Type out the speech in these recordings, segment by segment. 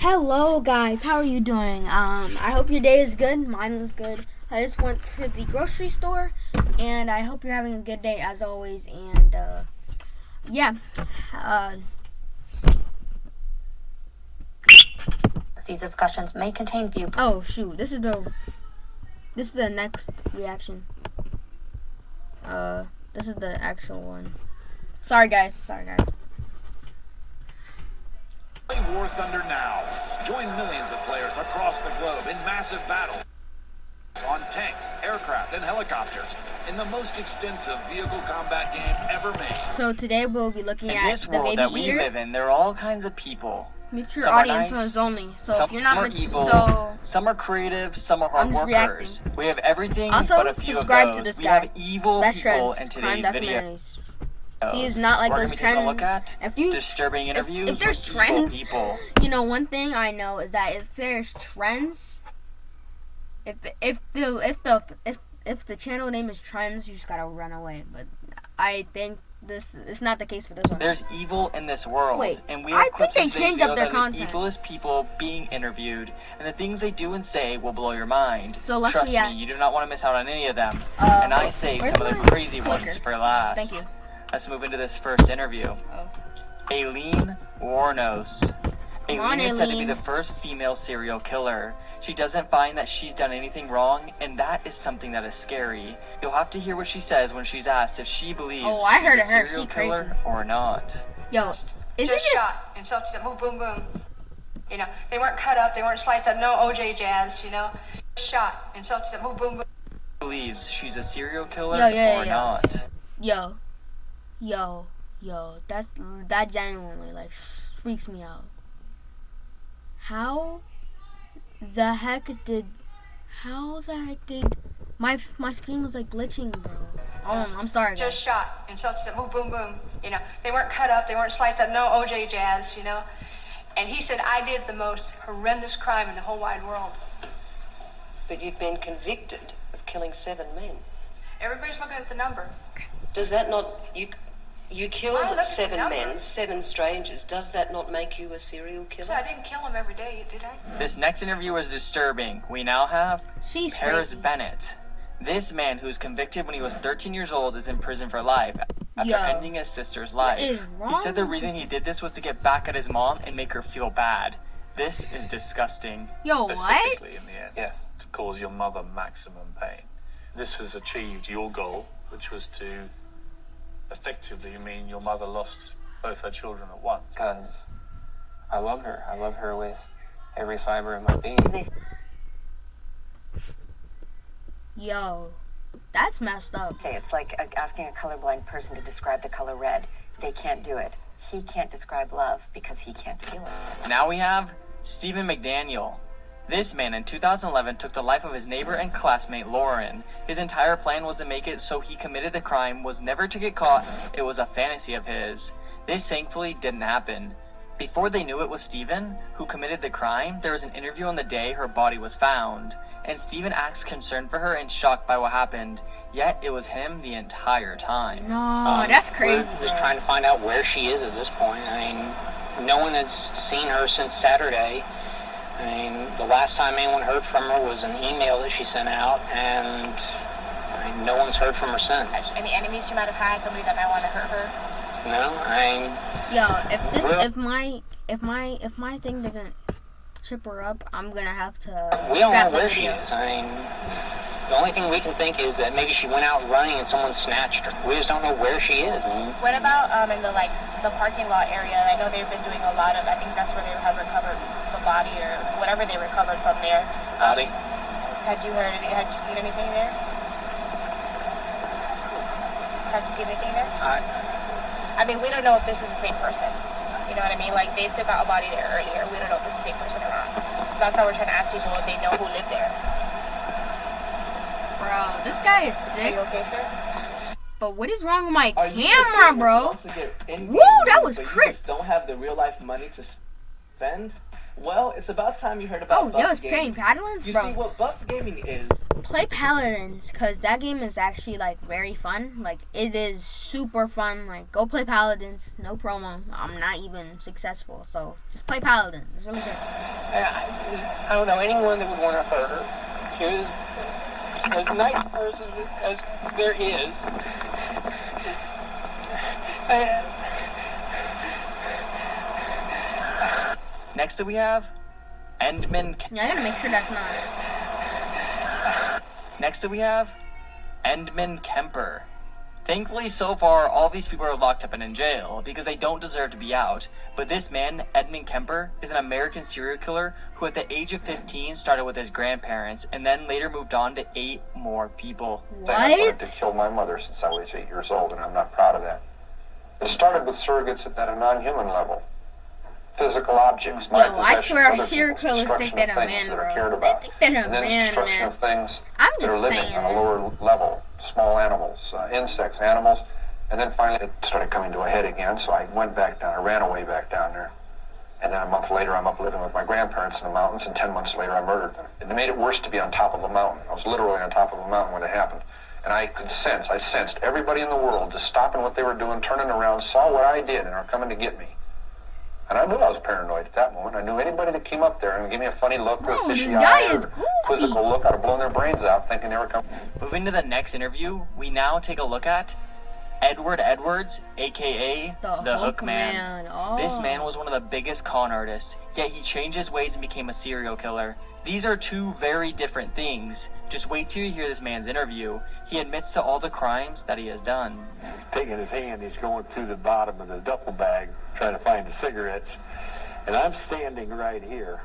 Hello guys, how are you doing? I hope your day is good. Mine was good. I just went to the grocery store and I hope you're having a good day as always. And yeah. These discussions may contain viewpoints. Oh shoot, this is the next reaction. This is the actual one. Sorry guys. Play War Thunder now. Join millions of players across the globe in massive battles on tanks, aircraft, and helicopters in the most extensive vehicle combat game ever made. So today we'll be looking at this the world Baby that we Eater. live in, there are all kinds of people. Mature Some are audience nice, ones only. So some if you're not are evil, so some are creative, some are I'm hard just workers. We have everything Also, but a few of subscribe those. to this we guy. have evil Best people Trends, in crime today's video. documentaries. He is not like We're those gonna be taking a trends. look at If you disturbing interviews if there's with evil trends, people. you know, one thing I know is that if there's trends, if the channel name is Trends, you just gotta run away. But I think this is not the case for this one. There's evil in this world. Wait, and we I have think clips they in today's changed up video their that are content. the evilest people being interviewed, and the things they do and say will blow your mind. So let's Trust react. me, you do not want to miss out on any of them. And I saved where's some of my the crazy clicker? ones for last. Thank you. Let's move into this first interview. Oh. Aileen Wuornos. Come on, Aileen is said to be Aileen. the first female serial killer. She doesn't find that she's done anything wrong, and that is something that is scary. You'll have to hear what she says when she's asked if she believes Oh, I heard she's of a her. serial She killer crazy. or not. Yo, is it just just shot and so to boom, boom, boom. You know, they weren't cut up, they weren't sliced up, no OJ jazz, you know. Shot and so to boom, boom, boom. Believes she's a serial killer Yeah. or not. Yo, that genuinely like freaks me out. How the heck did my screen was like glitching, bro? Oh, I'm sorry, guys. Just shot and so to boom, boom, boom. You know, they weren't cut up, they weren't sliced up, no OJ jazz, you know. And he said, I did the most horrendous crime in the whole wide world. But you've been convicted of killing 7 men. Everybody's looking at the number. Does that not... You Well, killed look at the 7 number. men, 7 strangers. Does that not make you a serial So killer? I didn't kill him every day, did I? This next interview is disturbing. We now have She's Paris crazy. Bennett. This man who's convicted when he was 13 years old is in prison for life after Yo. ending his sister's life. is He wrong said the with reason this- he did this was to get back at his mom and make her feel bad. This is disgusting. Yo, what? Specifically in the end. Yes, to cause your mother maximum pain. This has achieved your goal, which was to effectively mean your mother lost both her children at once. Because I love her. I love her with every fiber of my being. Yo, that's messed up. Say it's like asking a colorblind person to describe the color red. They can't do it. He can't describe love because he can't feel it. Now we have Stephen McDaniel. This man in 2011 took the life of his neighbor and classmate Lauren. His entire plan was to make it so he committed the crime was never to get caught. It was a fantasy of his. This thankfully didn't happen. Before they knew it was Stephen who committed the crime, there was an interview on the day her body was found, and Stephen acts concerned for her and shocked by what happened. Yet it was him the entire time. No, that's crazy, We're just bro. trying to find out where she is at this point. I mean, no one has seen her since Saturday. I mean, the last time anyone heard from her was an email that she sent out, and I mean, no one's heard from her since. Any enemies you might have had, somebody that might want to hurt her? No, I mean, Yo, if my thing doesn't trip her up, I'm gonna have to we don't scrap know the where she video. is. I mean, the only thing we can think is that maybe she went out running and someone snatched her. We just don't know where she is. I mean, What about in the parking lot area? I know they've been doing a lot of. I think that's where they have recovered the body or whatever they recovered from there. body. Had you heard? Had you seen anything there? Had you seen anything there? I mean, we don't know if this is the same person. You know what I mean? Like they took out a body there earlier. We don't know if it's the same person or not. That's why we're trying to ask people if they know who lived there. Bro, this guy is Are sick. you okay, sir? But what is wrong with my Are you camera, the bro? wants to get in-game Woo, that money, was but you crisp. just don't have the real life money to spend? Well, it's about time you heard about Oh, Buff yo, it's Gaming. playing Paladins, You bro. see what Buff Gaming is? Play Paladins, cause that game is actually like very fun. Like it is super fun. Like go play Paladins, no promo. I'm not even successful, so just play Paladins. It's really good. I don't know anyone that would want to hurt her. She was as nice a person as there is. Next up we have Edmund. Yeah, I gotta make sure that's not. Next up we have Edmund Kemper. Thankfully, so far, all these people are locked up and in jail because they don't deserve to be out. But this man, Edmund Kemper, is an American serial killer who at the age of 15 started with his grandparents and then later moved on to 8 more people. I wanted to kill my mother since I was 8 years old, and I'm not proud of that. It started with surrogates at a non-human level. Physical objects. Yo, I swear serial killers think they're a man, bro. They think they're a man, man. Of things I'm that are just living saying. on a lower level. Small animals, insects, animals. And then finally it started coming to a head again, so I went back down. I ran away back down there. And then a month later, I'm up living with my grandparents in the mountains, and 10 months later, I murdered them. It made it worse to be on top of a mountain. I was literally on top of a mountain when it happened. And I sensed everybody in the world just stopping what they were doing, turning around, saw what I did, and are coming to get me. And I knew I was paranoid at that moment. I knew anybody that came up there and gave me a funny look, or a fishy eye, or quizzical look, I'd have blown their brains out, thinking they were coming. Moving to the next interview, we now take a look at Edward Edwards, aka the Hook Man. Oh. This man was one of the biggest con artists, yet he changed his ways and became a serial killer. These are two very different things. Just wait till you hear this man's interview. He admits to all the crimes that he has done. Taking his hand, he's going through the bottom of the duffel bag, trying to find the cigarettes. And I'm standing right here.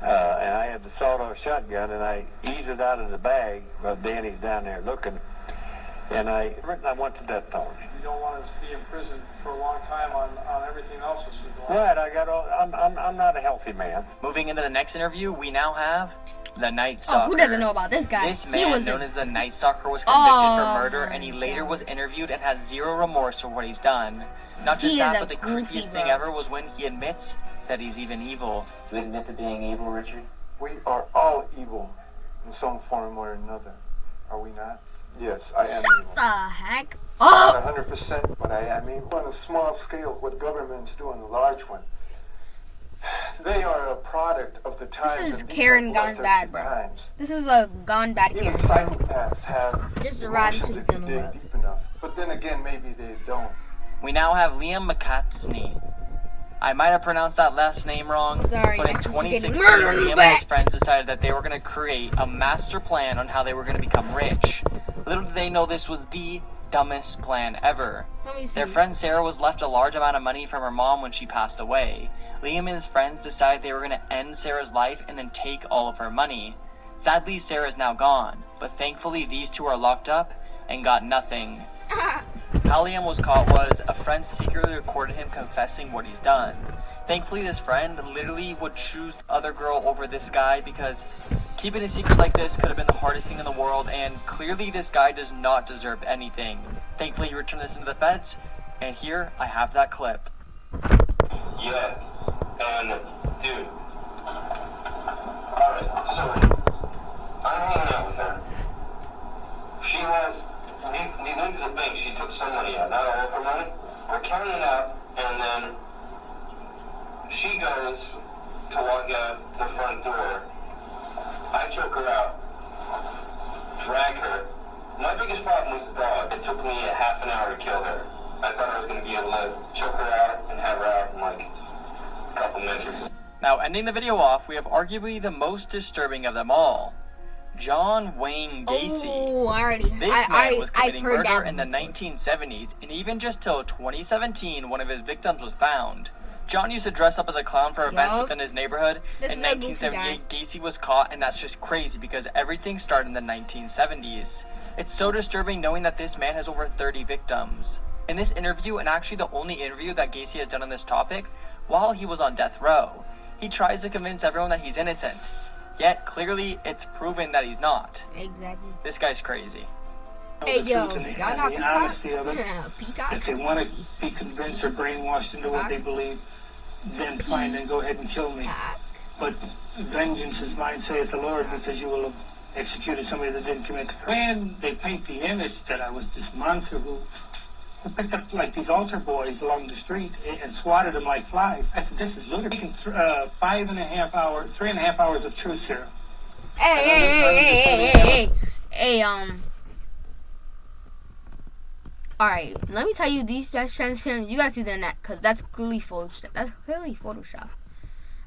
And I had the sawed-off shotgun, and I ease it out of the bag while Danny's down there looking. And I went to death penalty. You don't want to be in prison for a long time on everything else that's going on. Right, I'm not a healthy man. Moving into the next interview, we now have the Night Stalker. Oh, who doesn't know about this guy? This man, known as the Night Stalker, was convicted for murder, and he later was interviewed and has zero remorse for what he's done. Not just that, but the creepiest thing ever was when he admits that he's even evil. You admit to being evil, Richard? We are all evil in some form or another. Are we not? Yes, I am evil. What the heck? Not 100%, but I am evil on a small scale. What governments do on a large one. They are a product of the times. This is Karen gone bad, bro. Times. This is a gone bad Karen. Even psychopaths have just emotions if you dig deep enough. But then again, maybe they don't. We now have Liam McCartney. I might have pronounced that last name wrong, sorry, but in 2016, Liam and his friends decided that they were going to create a master plan on how they were going to become rich. Little did they know this was the dumbest plan ever. Their friend Sarah was left a large amount of money from her mom when she passed away. Liam and his friends decided they were going to end Sarah's life and then take all of her money. Sadly, Sarah's now gone, but thankfully these two are locked up and got nothing. How Liam was caught was a friend secretly recorded him confessing what he's done. Thankfully, this friend literally would choose the other girl over this guy because keeping a secret like this could have been the hardest thing in the world, and clearly this guy does not deserve anything. Thankfully, he returned this into the feds, and here I have that clip. Yeah, and dude, alright, so I'm hanging out with her. She has, we went to the bank, she took some money out, not all of her money. We're counting it out, and then she goes to walk out the front door. I choke her out, drag her. My biggest problem was the dog. It took me a half an hour to kill her. I thought I was going to be able to choke her out and have her out in like a couple minutes. Now, ending the video off, we have arguably the most disturbing of them all. John Wayne Gacy. Oh, This man was committing murder in the 1970s, and even just till 2017, one of his victims was found. John used to dress up as a clown for events within his neighborhood. In 1978, Gacy was caught, and that's just crazy because everything started in the 1970s. It's so disturbing knowing that this man has over 30 victims. In this interview, and actually the only interview that Gacy has done on this topic, while he was on death row, he tries to convince everyone that he's innocent. Yet, clearly, it's proven that he's not. Exactly. This guy's crazy. Hey, yo, y'all got Peacock? Peacock? If they want to be convinced or brainwashed into what they believe, then fine, then go ahead and kill me. But vengeance is mine, saith the Lord, because you will have executed somebody that didn't commit the crime. They paint the image that I was this monster who who picked up like these altar boys along the street and swatted them like flies. I said, this is ludicrous. 3.5 hours of truth serum. Hey, alright, let me tell you these best trends here. You guys see the net, because that's clearly Photoshop.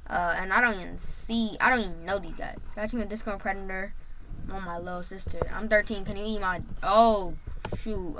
And I don't even know these guys. Catching a Discord Predator. Oh, my little sister. I'm 13. Can you eat my... Oh, shoot.